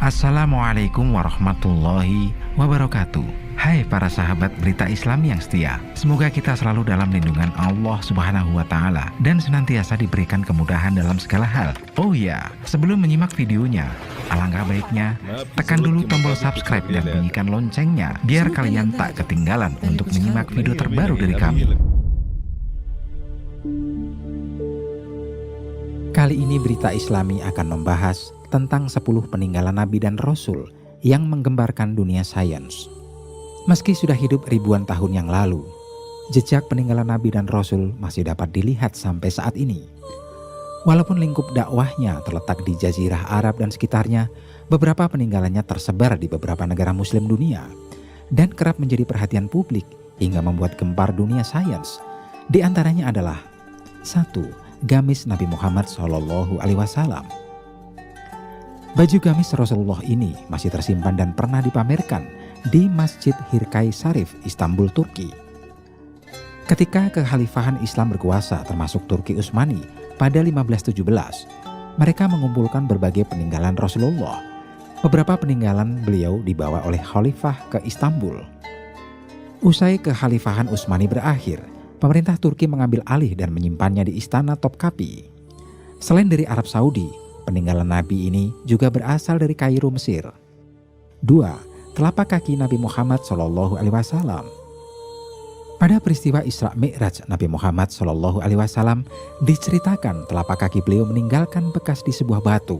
Assalamualaikum warahmatullahi wabarakatuh. Hai para sahabat berita Islam yang setia, semoga kita selalu dalam lindungan Allah Subhanahu wa Ta'ala dan senantiasa diberikan kemudahan dalam segala hal. Oh ya, sebelum menyimak videonya, alangkah baiknya tekan dulu tombol subscribe dan bunyikan loncengnya biar kalian tak ketinggalan untuk menyimak video terbaru dari kami. Kali ini berita Islami akan membahas tentang 10 peninggalan Nabi dan Rasul yang menggembarkan dunia sains. Meski sudah hidup ribuan tahun yang lalu, jejak peninggalan Nabi dan Rasul masih dapat dilihat sampai saat ini. Walaupun lingkup dakwahnya terletak di Jazirah Arab dan sekitarnya, beberapa peninggalannya tersebar di beberapa negara muslim dunia dan kerap menjadi perhatian publik hingga membuat gempar dunia sains. Di antaranya adalah 1. Gamis Nabi Muhammad SAW. Baju gamis Rasulullah ini masih tersimpan dan pernah dipamerkan di Masjid Hirkai Sarif, Istanbul, Turki. Ketika kekhalifahan Islam berkuasa termasuk Turki Utsmani pada 1517, mereka mengumpulkan berbagai peninggalan Rasulullah. Beberapa peninggalan beliau dibawa oleh khalifah ke Istanbul. Usai kekhalifahan Utsmani berakhir, pemerintah Turki mengambil alih dan menyimpannya di Istana Topkapi. Selain dari Arab Saudi, peninggalan Nabi ini juga berasal dari Kairo, Mesir. 2. Telapak kaki Nabi Muhammad SAW. Pada peristiwa Isra Mi'raj Nabi Muhammad SAW diceritakan telapak kaki beliau meninggalkan bekas di sebuah batu.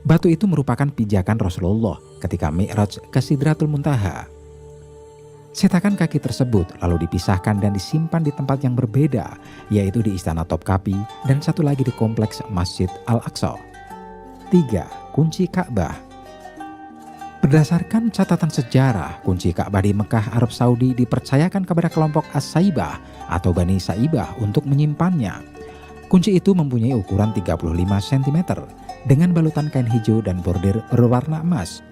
Batu itu merupakan pijakan Rasulullah ketika Mi'raj ke Sidratul Muntaha. Cetakan kaki tersebut lalu dipisahkan dan disimpan di tempat yang berbeda, yaitu di Istana Topkapi dan satu lagi di kompleks Masjid Al-Aqsa. 3. Kunci Ka'bah. Berdasarkan catatan sejarah, kunci Ka'bah di Mekah, Arab Saudi dipercayakan kepada kelompok As-Saibah atau Bani Saibah untuk menyimpannya. Kunci itu mempunyai ukuran 35 cm dengan balutan kain hijau dan bordir berwarna emas.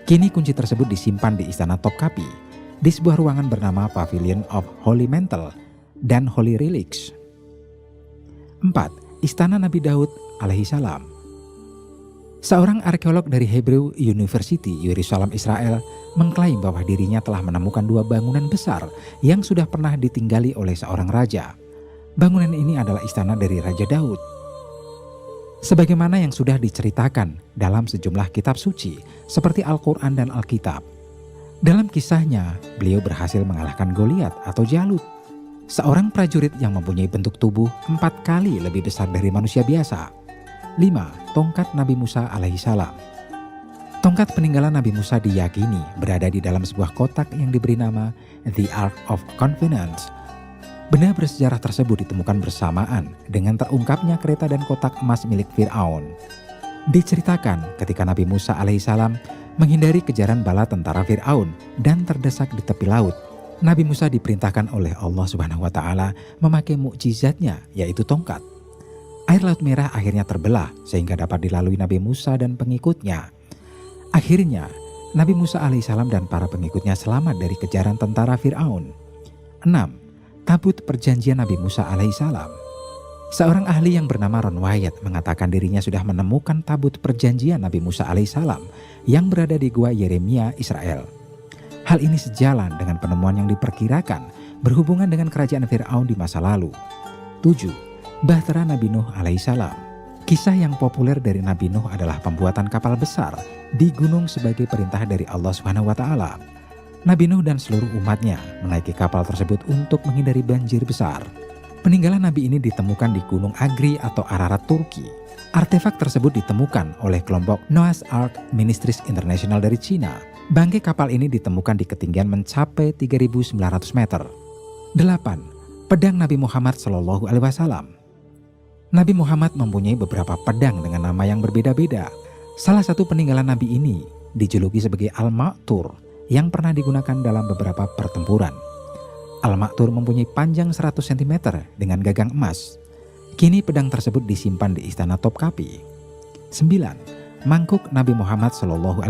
Kini kunci tersebut disimpan di Istana Topkapi di sebuah ruangan bernama Pavilion of Holy Mantle dan Holy Relics. 4. Istana Nabi Daud alaihissalam. Seorang arkeolog dari Hebrew University, Yerusalem, Israel, mengklaim bahwa dirinya telah menemukan 2 bangunan besar yang sudah pernah ditinggali oleh seorang raja. Bangunan ini adalah istana dari Raja Daud. Sebagaimana yang sudah diceritakan dalam sejumlah kitab suci seperti Al-Quran dan Alkitab. Dalam kisahnya, beliau berhasil mengalahkan Goliat atau Jalut, seorang prajurit yang mempunyai bentuk tubuh 4 kali lebih besar dari manusia biasa. 5. Tongkat Nabi Musa alaihissalam. Tongkat peninggalan Nabi Musa diyakini berada di dalam sebuah kotak yang diberi nama The Ark of Covenant. Benda bersejarah tersebut ditemukan bersamaan dengan terungkapnya kereta dan kotak emas milik Fir'aun. Diceritakan ketika Nabi Musa alaihissalam menghindari kejaran bala tentara Fir'aun dan terdesak di tepi laut, Nabi Musa diperintahkan oleh Allah Subhanahu wa Ta'ala memakai mukjizatnya, yaitu tongkat. Air Laut Merah akhirnya terbelah sehingga dapat dilalui Nabi Musa dan pengikutnya. Akhirnya, Nabi Musa alaihissalam dan para pengikutnya selamat dari kejaran tentara Fir'aun. 6. Tabut Perjanjian Nabi Musa alaihissalam. Seorang ahli yang bernama Ron Wyatt mengatakan dirinya sudah menemukan tabut perjanjian Nabi Musa alaihissalam yang berada di Gua Yeremia, Israel. Hal ini sejalan dengan penemuan yang diperkirakan berhubungan dengan kerajaan Fir'aun di masa lalu. 7. Bahtera Nabi Nuh alaihissalam. Kisah yang populer dari Nabi Nuh adalah pembuatan kapal besar di gunung sebagai perintah dari Allah Subhanahu wa Ta'ala. Nabi Nuh dan seluruh umatnya menaiki kapal tersebut untuk menghindari banjir besar. Peninggalan Nabi ini ditemukan di Gunung Agri atau Ararat, Turki. Artefak tersebut ditemukan oleh kelompok Noah's Ark Ministries International dari Cina. Bangkai kapal ini ditemukan di ketinggian mencapai 3.900 meter. 8. Pedang Nabi Muhammad SAW. Nabi Muhammad mempunyai beberapa pedang dengan nama yang berbeda-beda. Salah satu peninggalan Nabi ini dijuluki sebagai Al-Ma'thur yang pernah digunakan dalam beberapa pertempuran. Al-Ma'thur mempunyai panjang 100 cm dengan gagang emas. Kini pedang tersebut disimpan di Istana Topkapi. 9. Mangkuk Nabi Muhammad SAW.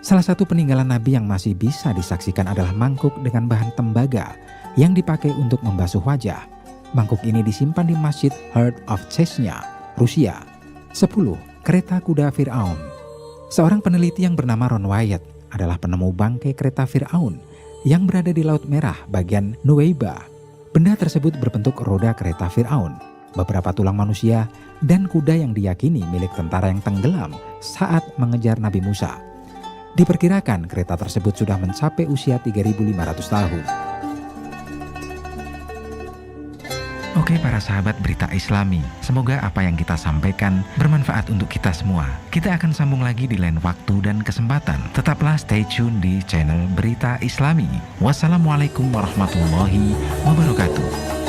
Salah satu peninggalan Nabi yang masih bisa disaksikan adalah mangkuk dengan bahan tembaga yang dipakai untuk membasuh wajah. Mangkuk ini disimpan di Masjid Heart of Chechnya, Rusia. 10. Kereta kuda Fir'aun. Seorang peneliti yang bernama Ron Wyatt adalah penemu bangkai kereta Fir'aun yang berada di Laut Merah bagian Nuweiba. Benda tersebut berbentuk roda kereta Fir'aun, beberapa tulang manusia, dan kuda yang diyakini milik tentara yang tenggelam saat mengejar Nabi Musa. Diperkirakan kereta tersebut sudah mencapai usia 3.500 tahun. Oke para sahabat Berita Islami, semoga apa yang kita sampaikan bermanfaat untuk kita semua. Kita akan sambung lagi di lain waktu dan kesempatan. Tetaplah stay tune di channel Berita Islami. Wassalamualaikum warahmatullahi wabarakatuh.